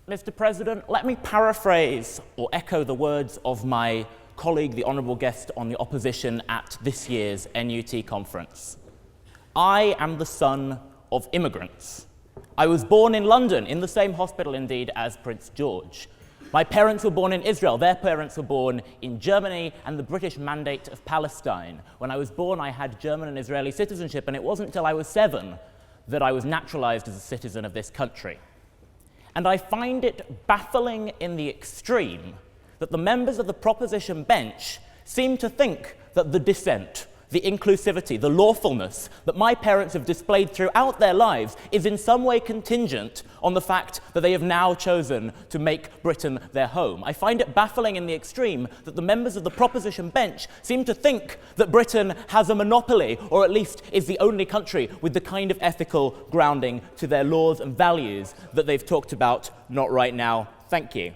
Mr. President, let me paraphrase or echo the words of my colleague, the honourable guest on the opposition at this year's NUT conference. I am the son of immigrants. I was born in London, in the same hospital indeed as Prince George. My parents were born in Israel, their parents were born in Germany and the British Mandate of Palestine. When I was born, I had German and Israeli citizenship, and it wasn't until I was 7 that I was naturalized as a citizen of this country. And I find it baffling in the extreme that the members of the proposition bench seem to think that the dissent, the inclusivity, the lawfulness that my parents have displayed throughout their lives is in some way contingent on the fact that they have now chosen to make Britain their home. I find it baffling in the extreme that the members of the proposition bench seem to think that Britain has a monopoly, or at least is the only country with the kind of ethical grounding to their laws and values that they've talked about. Not right now. Thank you.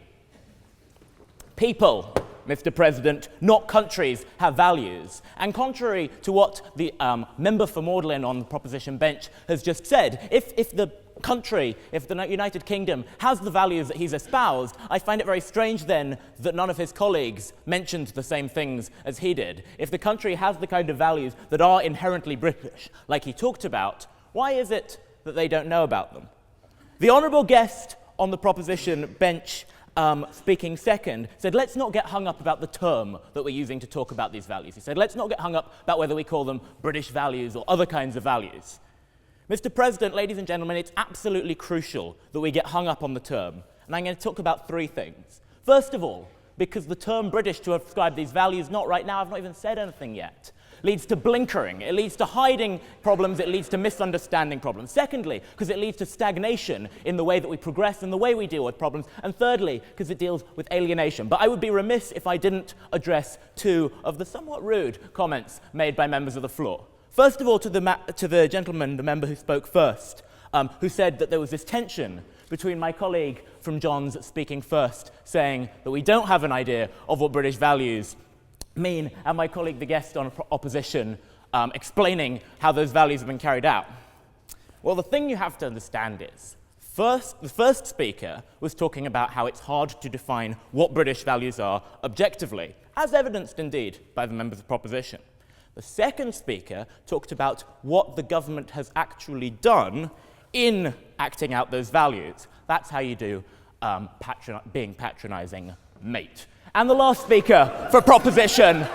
People, Mr. President, not countries, have values. And contrary to what the member for Magdalen on the proposition bench has just said, if the country, if the United Kingdom has the values that he's espoused, I find it very strange then that none of his colleagues mentioned the same things as he did. If the country has the kind of values that are inherently British, like he talked about, why is it that they don't know about them? The honourable guest on the proposition bench speaking second, said, let's not get hung up about the term that we're using to talk about these values. He said, let's not get hung up about whether we call them British values or other kinds of values. Mr. President, ladies and gentlemen, it's absolutely crucial that we get hung up on the term. And I'm going to talk about 3 things. First of all, because the term British to ascribe these values, not right now, I've not even said anything yet, leads to blinkering, it leads to hiding problems, it leads to misunderstanding problems. Secondly, because it leads to stagnation in the way that we progress and the way we deal with problems. And thirdly, because it deals with alienation. But I would be remiss if I didn't address 2 of the somewhat rude comments made by members of the floor. First of all, to the gentleman, the member who spoke first, who said that there was this tension between my colleague from John's speaking first, saying that we don't have an idea of what British values mean, and my colleague, the guest on opposition, explaining how those values have been carried out. Well, the thing you have to understand is, the first speaker was talking about how it's hard to define what British values are objectively, as evidenced indeed by the members of proposition. The second speaker talked about what the government has actually done in acting out those values. That's how you do being patronising, mate. And the last speaker for proposition,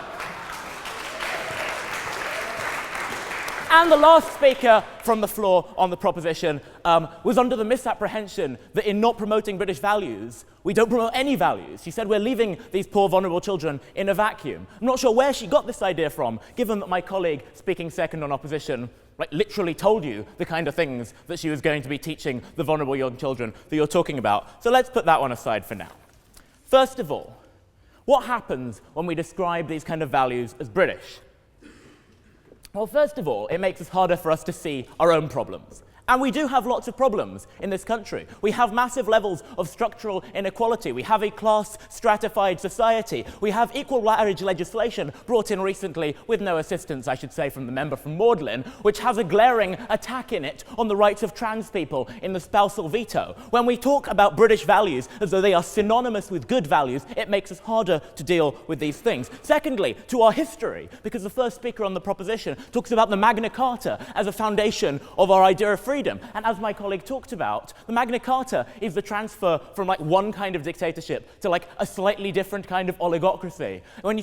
and the last speaker from the floor on the proposition was under the misapprehension that in not promoting British values, we don't promote any values. She said we're leaving these poor, vulnerable children in a vacuum. I'm not sure where she got this idea from, given that my colleague speaking second on opposition literally told you the kind of things that she was going to be teaching the vulnerable young children that you're talking about. So let's put that one aside for now. First of all, what happens when we describe these kind of values as British? Well, first of all, it makes it harder for us to see our own problems. And we do have lots of problems in this country. We have massive levels of structural inequality. We have a class-stratified society. We have equal marriage legislation brought in recently, with no assistance, I should say, from the member from Magdalen, which has a glaring attack in it on the rights of trans people in the spousal veto. When we talk about British values as though they are synonymous with good values, it makes us harder to deal with these things. Secondly, to our history, because the first speaker on the proposition talks about the Magna Carta as a foundation of our idea of freedom. And as my colleague talked about, the Magna Carta is the transfer from one kind of dictatorship to a slightly different kind of oligocracy. When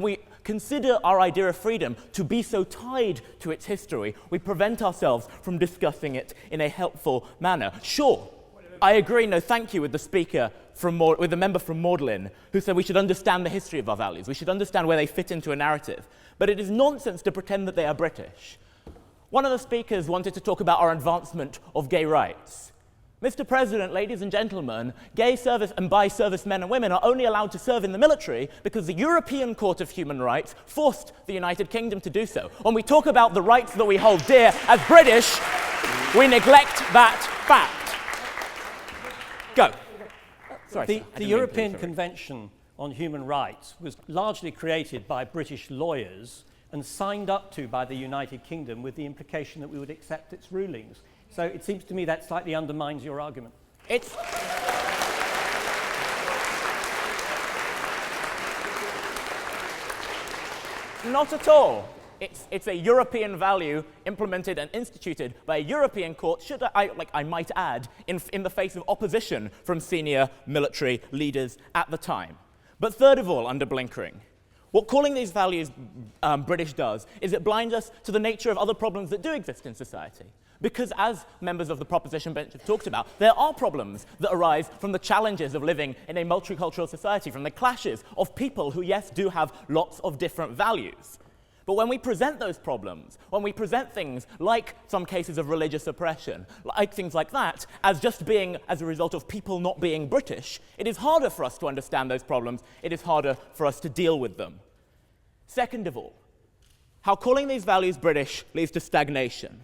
we consider our idea of freedom to be so tied to its history, we prevent ourselves from discussing it in a helpful manner. Sure, I agree, no thank you, with the member from Magdalen, who said we should understand the history of our values. We should understand where they fit into a narrative. But it is nonsense to pretend that they are British. One of the speakers wanted to talk about our advancement of gay rights. Mr. President, ladies and gentlemen, gay service and bi service men and women are only allowed to serve in the military because the European Court of Human Rights forced the United Kingdom to do so. When we talk about the rights that we hold dear as British, we neglect that fact. Go. Sorry, the European Convention on Human Rights was largely created by British lawyers and signed up to by the United Kingdom with the implication that we would accept its rulings. So it seems to me that slightly undermines your argument. It's Not at all. It's a European value implemented and instituted by a European court, I might add, in the face of opposition from senior military leaders at the time. But third of all, under blinkering, what calling these values British does is it blinds us to the nature of other problems that do exist in society. Because as members of the proposition bench have talked about, there are problems that arise from the challenges of living in a multicultural society, from the clashes of people who, yes, do have lots of different values. But when we present those problems, when we present things like some cases of religious oppression, like things like that, as just being as a result of people not being British, it is harder for us to understand those problems, it is harder for us to deal with them. Second of all, how calling these values British leads to stagnation.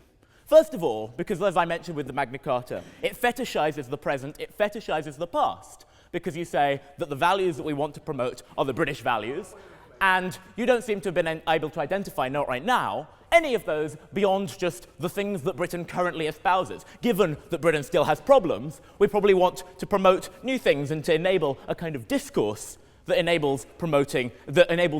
First of all, because as I mentioned with the Magna Carta, it fetishizes the present, it fetishizes the past, because you say that the values that we want to promote are the British values, and you don't seem to have been able to identify, not right now, any of those beyond just the things that Britain currently espouses. Given that Britain still has problems, we probably want to promote new things and to enable a kind of discourse that enables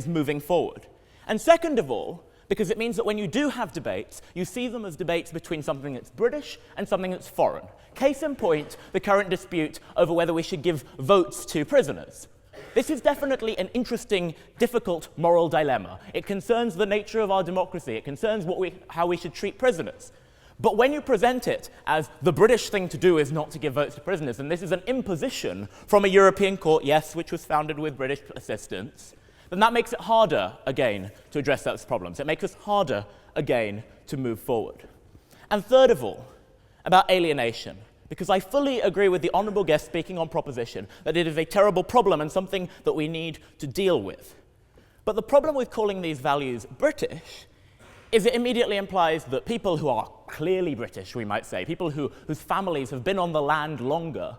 moving forward. And second of all, because it means that when you do have debates, you see them as debates between something that's British and something that's foreign. Case in point, the current dispute over whether we should give votes to prisoners. This is definitely an interesting, difficult moral dilemma. It concerns the nature of our democracy. It concerns how we should treat prisoners. But when you present it as the British thing to do is not to give votes to prisoners, and this is an imposition from a European court, yes, which was founded with British assistance, then that makes it harder, again, to address those problems. It makes us harder, again, to move forward. And third of all, about alienation. Because I fully agree with the honourable guest speaking on proposition that it is a terrible problem and something that we need to deal with. But the problem with calling these values British is it immediately implies that people who are clearly British, we might say, people whose families have been on the land longer,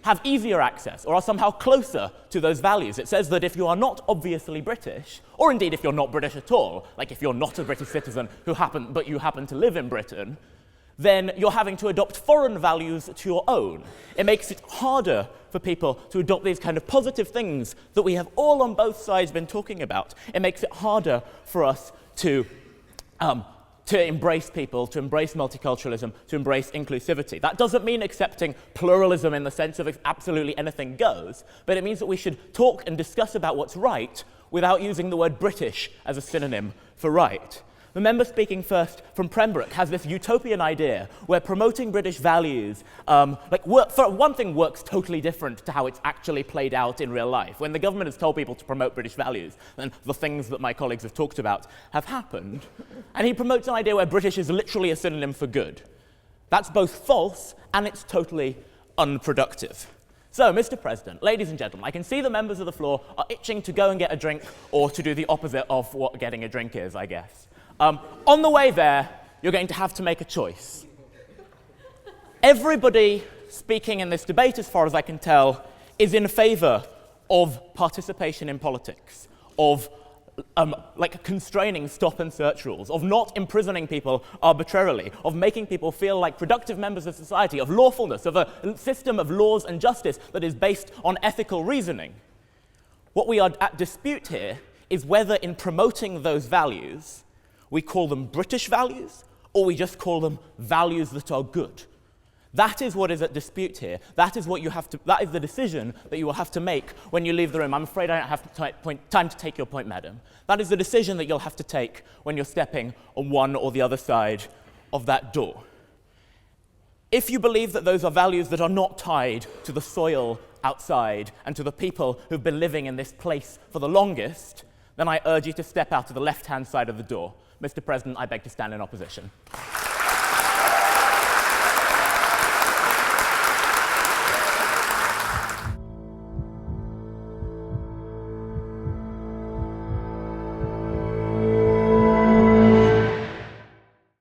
have easier access or are somehow closer to those values. It says that if you are not obviously British, or indeed if you're not British at all, like if you're not a British citizen but you happen to live in Britain, then you're having to adopt foreign values to your own. It makes it harder for people to adopt these kind of positive things that we have all on both sides been talking about. It makes it harder for us to embrace people, to embrace multiculturalism, to embrace inclusivity. That doesn't mean accepting pluralism in the sense of absolutely anything goes, but it means that we should talk and discuss about what's right without using the word British as a synonym for right. The member speaking first from Pembroke has this utopian idea where promoting British values, for one thing, works totally different to how it's actually played out in real life. When the government has told people to promote British values, then the things that my colleagues have talked about have happened. And he promotes an idea where British is literally a synonym for good. That's both false and it's totally unproductive. So, Mr. President, ladies and gentlemen, I can see the members of the floor are itching to go and get a drink or to do the opposite of what getting a drink is, I guess. On the way there, you're going to have to make a choice. Everybody speaking in this debate, as far as I can tell, is in favour of participation in politics, of constraining stop and search rules, of not imprisoning people arbitrarily, of making people feel like productive members of society, of lawfulness, of a system of laws and justice that is based on ethical reasoning. What we are at dispute here is whether in promoting those values, we call them British values, or we just call them values that are good. That is what is at dispute here. That is the decision that you will have to make when you leave the room. I'm afraid I don't have time to take your point, madam. That is the decision that you'll have to take when you're stepping on one or the other side of that door. If you believe that those are values that are not tied to the soil outside and to the people who've been living in this place for the longest, then I urge you to step out to the left-hand side of the door. Mr. President, I beg to stand in opposition.